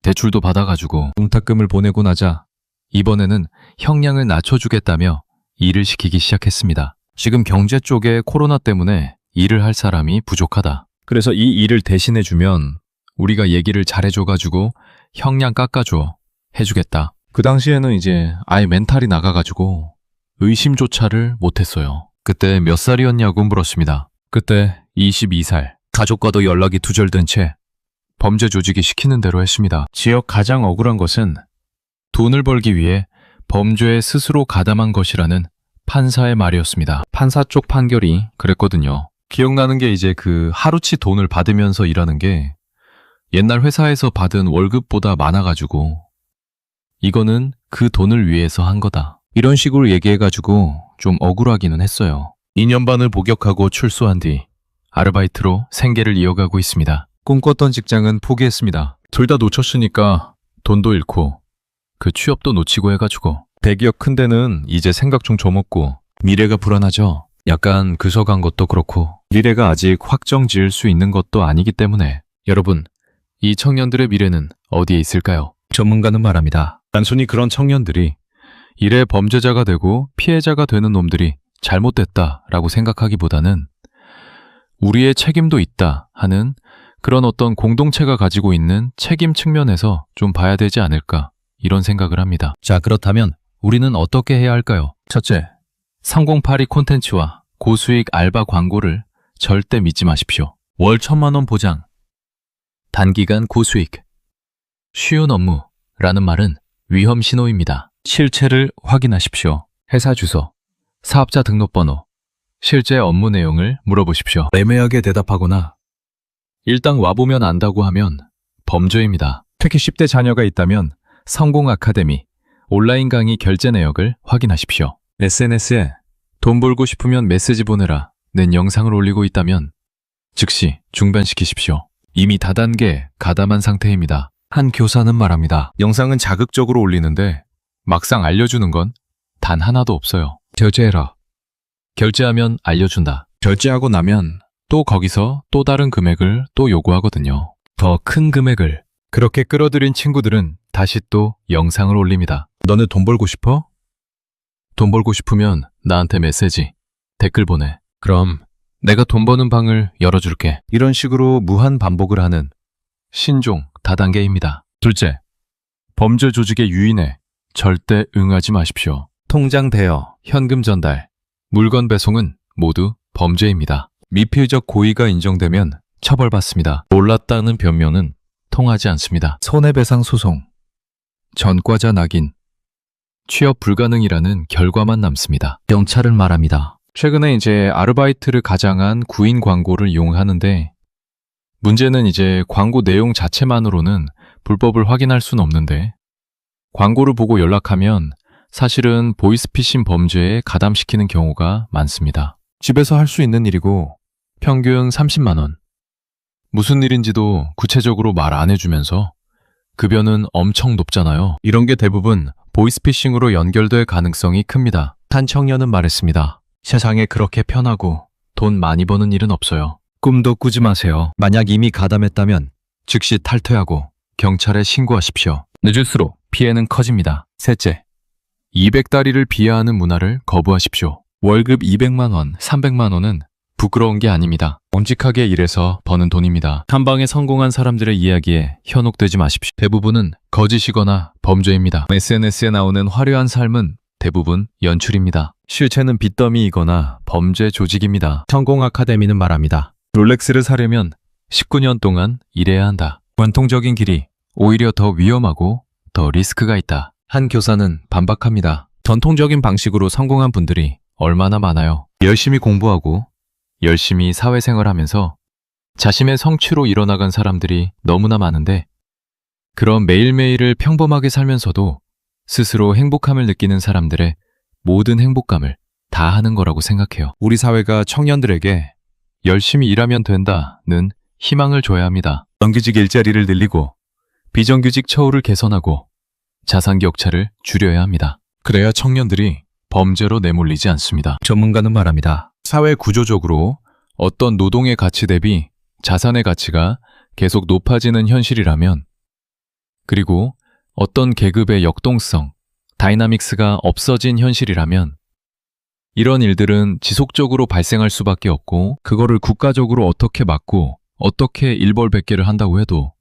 대출도 받아가지고 공탁금을 보내고 나자 이번에는 형량을 낮춰주겠다며 일을 시키기 시작했습니다. 지금 경제 쪽에 코로나 때문에 일을 할 사람이 부족하다. 그래서 이 일을 대신해주면 우리가 얘기를 잘해줘가지고 형량 깎아줘 해주겠다. 그 당시에는 이제 아예 멘탈이 나가가지고 의심조차를 못했어요. 그때 몇 살이었냐고 물었습니다. 그때 22살. 가족과도 연락이 두절된 채 범죄 조직이 시키는 대로 했습니다. 지역 가장 억울한 것은 돈을 벌기 위해 범죄에 스스로 가담한 것이라는 판사의 말이었습니다. 판사 쪽 판결이 그랬거든요. 기억나는 게 이제 그 하루치 돈을 받으면서 일하는 게 옛날 회사에서 받은 월급보다 많아가지고 이거는 그 돈을 위해서 한 거다. 이런 식으로 얘기해가지고 좀 억울하기는 했어요. 2년 반을 복역하고 출소한 뒤 아르바이트로 생계를 이어가고 있습니다. 꿈꿨던 직장은 포기했습니다. 둘 다 놓쳤으니까 돈도 잃고 그 취업도 놓치고 해가지고 대기업 큰 데는 이제 생각 좀 접었고 미래가 불안하죠. 약간 그서간 것도 그렇고 미래가 아직 확정 지을 수 있는 것도 아니기 때문에 여러분, 이 청년들의 미래는 어디에 있을까요? 전문가는 말합니다. 단순히 그런 청년들이 일의 범죄자가 되고 피해자가 되는 놈들이 잘못됐다라고 생각하기보다는 우리의 책임도 있다 하는 그런 어떤 공동체가 가지고 있는 책임 측면에서 좀 봐야 되지 않을까 이런 생각을 합니다. 자, 그렇다면 우리는 어떻게 해야 할까요? 첫째, 3082 콘텐츠와 고수익 알바 광고를 절대 믿지 마십시오. 월 1,000만 원 보장, 단기간 고수익, 쉬운 업무라는 말은 위험 신호입니다. 실체를 확인하십시오. 회사 주소, 사업자 등록번호, 실제 업무 내용을 물어보십시오. 애매하게 대답하거나 일단 와보면 안다고 하면 범죄입니다. 특히 10대 자녀가 있다면 성공 아카데미 온라인 강의 결제 내역을 확인하십시오. SNS에 돈 벌고 싶으면 메시지 보내라 는 영상을 올리고 있다면 즉시 중단시키십시오. 이미 다단계 가담한 상태입니다. 한 교사는 말합니다. 영상은 자극적으로 올리는데 막상 알려주는 건 단 하나도 없어요. 결제해라. 결제하면 알려준다. 결제하고 나면 또 거기서 또 다른 금액을 또 요구하거든요. 더 큰 금액을. 그렇게 끌어들인 친구들은 다시 또 영상을 올립니다. 너네 돈 벌고 싶어? 돈 벌고 싶으면 나한테 메시지, 댓글 보내. 그럼 내가 돈 버는 방을 열어줄게. 이런 식으로 무한 반복을 하는 신종 다단계입니다. 둘째, 범죄 조직의 유인에 절대 응하지 마십시오. 통장 대여, 현금 전달, 물건 배송은 모두 범죄입니다. 미필적 고의가 인정되면 처벌받습니다. 몰랐다는 변명은 통하지 않습니다. 손해배상 소송, 전과자 낙인, 취업 불가능이라는 결과만 남습니다. 경찰은 말합니다. 최근에 이제 아르바이트를 가장한 구인 광고를 이용하는데 문제는 이제 광고 내용 자체만으로는 불법을 확인할 수는 없는데 광고를 보고 연락하면 사실은 보이스피싱 범죄에 가담시키는 경우가 많습니다. 집에서 할 수 있는 일이고 평균 30만 원. 무슨 일인지도 구체적으로 말 안 해주면서 급여는 엄청 높잖아요. 이런 게 대부분 보이스피싱으로 연결될 가능성이 큽니다. 한 청년은 말했습니다. 세상에 그렇게 편하고 돈 많이 버는 일은 없어요. 꿈도 꾸지 마세요. 만약 이미 가담했다면 즉시 탈퇴하고 경찰에 신고하십시오. 늦을수록 피해는 커집니다. 셋째, 200다리를 비하하는 문화를 거부하십시오. 월급 200만 원, 300만 원은 부끄러운 게 아닙니다. 정직하게 일해서 버는 돈입니다. 한 방에 성공한 사람들의 이야기에 현혹되지 마십시오. 대부분은 거짓이거나 범죄입니다. SNS에 나오는 화려한 삶은 대부분 연출입니다. 실체는 빚더미이거나 범죄 조직입니다. 성공 아카데미는 말합니다. 롤렉스를 사려면 19년 동안 일해야 한다. 관통적인 길이 오히려 더 위험하고 더 리스크가 있다. 한 교사는 반박합니다. 전통적인 방식으로 성공한 분들이 얼마나 많아요. 열심히 공부하고 열심히 사회생활하면서 자신의 성취로 일어나간 사람들이 너무나 많은데 그런 매일매일을 평범하게 살면서도 스스로 행복함을 느끼는 사람들의 모든 행복감을 다 하는 거라고 생각해요. 우리 사회가 청년들에게 열심히 일하면 된다는 희망을 줘야 합니다. 정규직 일자리를 늘리고 비정규직 처우를 개선하고 자산 격차를 줄여야 합니다. 그래야 청년들이 범죄로 내몰리지 않습니다. 전문가는 말합니다. 사회 구조적으로 어떤 노동의 가치 대비 자산의 가치가 계속 높아지는 현실이라면 그리고 어떤 계급의 역동성, 다이나믹스가 없어진 현실이라면 이런 일들은 지속적으로 발생할 수밖에 없고 그거를 국가적으로 어떻게 막고 어떻게 일벌백계를 한다고 해도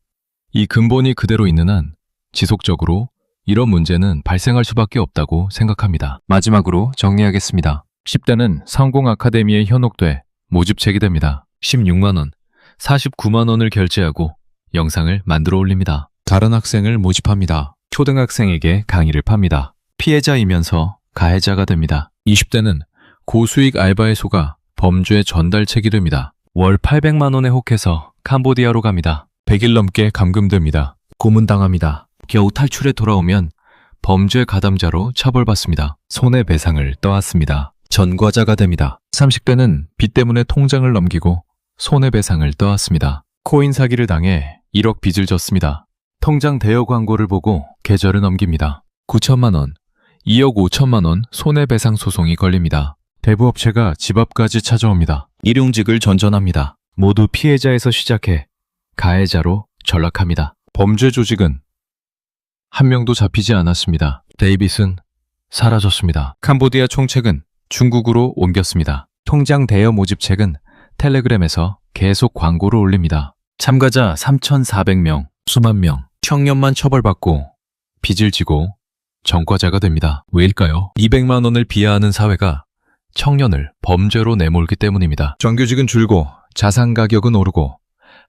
이 근본이 그대로 있는 한 지속적으로 이런 문제는 발생할 수밖에 없다고 생각합니다. 마지막으로 정리하겠습니다. 10대는 성공 아카데미에 현혹돼 모집책이 됩니다. 16만원, 49만원을 결제하고 영상을 만들어 올립니다. 다른 학생을 모집합니다. 초등학생에게 강의를 팝니다. 피해자이면서 가해자가 됩니다. 20대는 고수익 알바에 속아 범죄 전달책이 됩니다. 월 800만원에 혹해서 캄보디아로 갑니다. 100일 넘게 감금됩니다. 고문당합니다. 겨우 탈출해 돌아오면 범죄 가담자로 처벌받습니다. 손해배상을 떠안습니다. 전과자가 됩니다. 30대는 빚 때문에 통장을 넘기고 손해배상을 떠안습니다. 코인 사기를 당해 1억 빚을 졌습니다. 통장 대여 광고를 보고 계좌를 넘깁니다. 9천만 원, 2억 5천만 원 손해배상 소송이 걸립니다. 대부업체가 집 앞까지 찾아옵니다. 일용직을 전전합니다. 모두 피해자에서 시작해 가해자로 전락합니다. 범죄 조직은 한 명도 잡히지 않았습니다. 데이빗은 사라졌습니다. 캄보디아 총책은 중국으로 옮겼습니다. 통장 대여 모집책은 텔레그램에서 계속 광고를 올립니다. 참가자 3,400명, 수만 명, 청년만 처벌받고 빚을 지고 전과자가 됩니다. 왜일까요? 200만 원을 비하하는 사회가 청년을 범죄로 내몰기 때문입니다. 정규직은 줄고 자산 가격은 오르고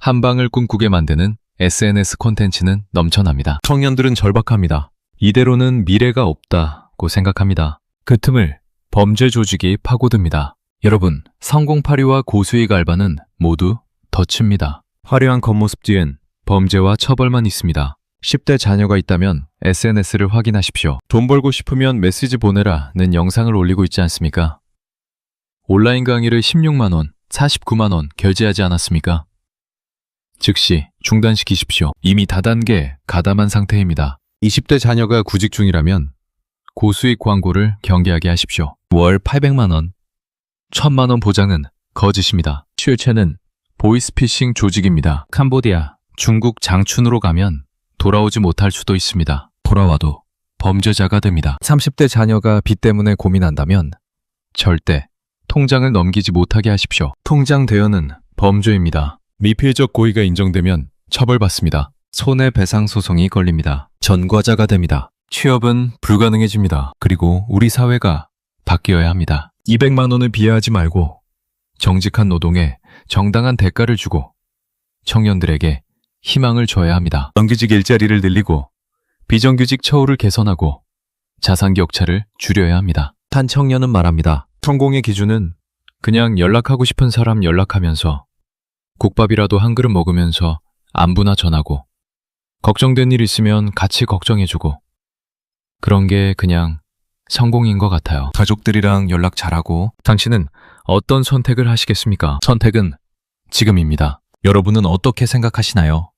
한방을 꿈꾸게 만드는 SNS 콘텐츠는 넘쳐납니다. 청년들은 절박합니다. 이대로는 미래가 없다고 생각합니다. 그 틈을 범죄 조직이 파고듭니다. 여러분, 성공파리와 고수익 알바는 모두 덫입니다. 화려한 겉모습 뒤엔 범죄와 처벌만 있습니다. 10대 자녀가 있다면 SNS를 확인하십시오. 돈 벌고 싶으면 메시지 보내라는 영상을 올리고 있지 않습니까? 온라인 강의를 16만 원, 49만 원 결제하지 않았습니까? 즉시 중단시키십시오. 이미 다단계 가담한 상태입니다. 20대 자녀가 구직 중이라면 고수익 광고를 경계하게 하십시오. 월 800만 원, 1000만 원 보장은 거짓입니다. 실체는 보이스피싱 조직입니다. 캄보디아, 중국 장춘으로 가면 돌아오지 못할 수도 있습니다. 돌아와도 범죄자가 됩니다. 30대 자녀가 빚 때문에 고민한다면 절대 통장을 넘기지 못하게 하십시오. 통장 대여는 범죄입니다. 미필적 고의가 인정되면 처벌받습니다. 손해배상 소송이 걸립니다. 전과자가 됩니다. 취업은 불가능해집니다. 그리고 우리 사회가 바뀌어야 합니다. 200만 원을 비하하지 말고 정직한 노동에 정당한 대가를 주고 청년들에게 희망을 줘야 합니다. 정규직 일자리를 늘리고 비정규직 처우를 개선하고 자산 격차를 줄여야 합니다. 한 청년은 말합니다. 성공의 기준은 그냥 연락하고 싶은 사람 연락하면서 국밥이라도 한 그릇 먹으면서 안부나 전하고 걱정된 일 있으면 같이 걱정해주고 그런 게 그냥 성공인 것 같아요. 가족들이랑 연락 잘하고. 당신은 어떤 선택을 하시겠습니까? 선택은 지금입니다. 여러분은 어떻게 생각하시나요?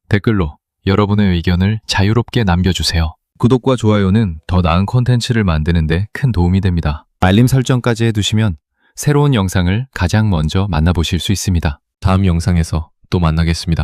댓글로 여러분의 의견을 자유롭게 남겨주세요. 구독과 좋아요는 더 나은 콘텐츠를 만드는 데 큰 도움이 됩니다. 알림 설정까지 해두시면 새로운 영상을 가장 먼저 만나보실 수 있습니다. 다음 영상에서 또 만나겠습니다.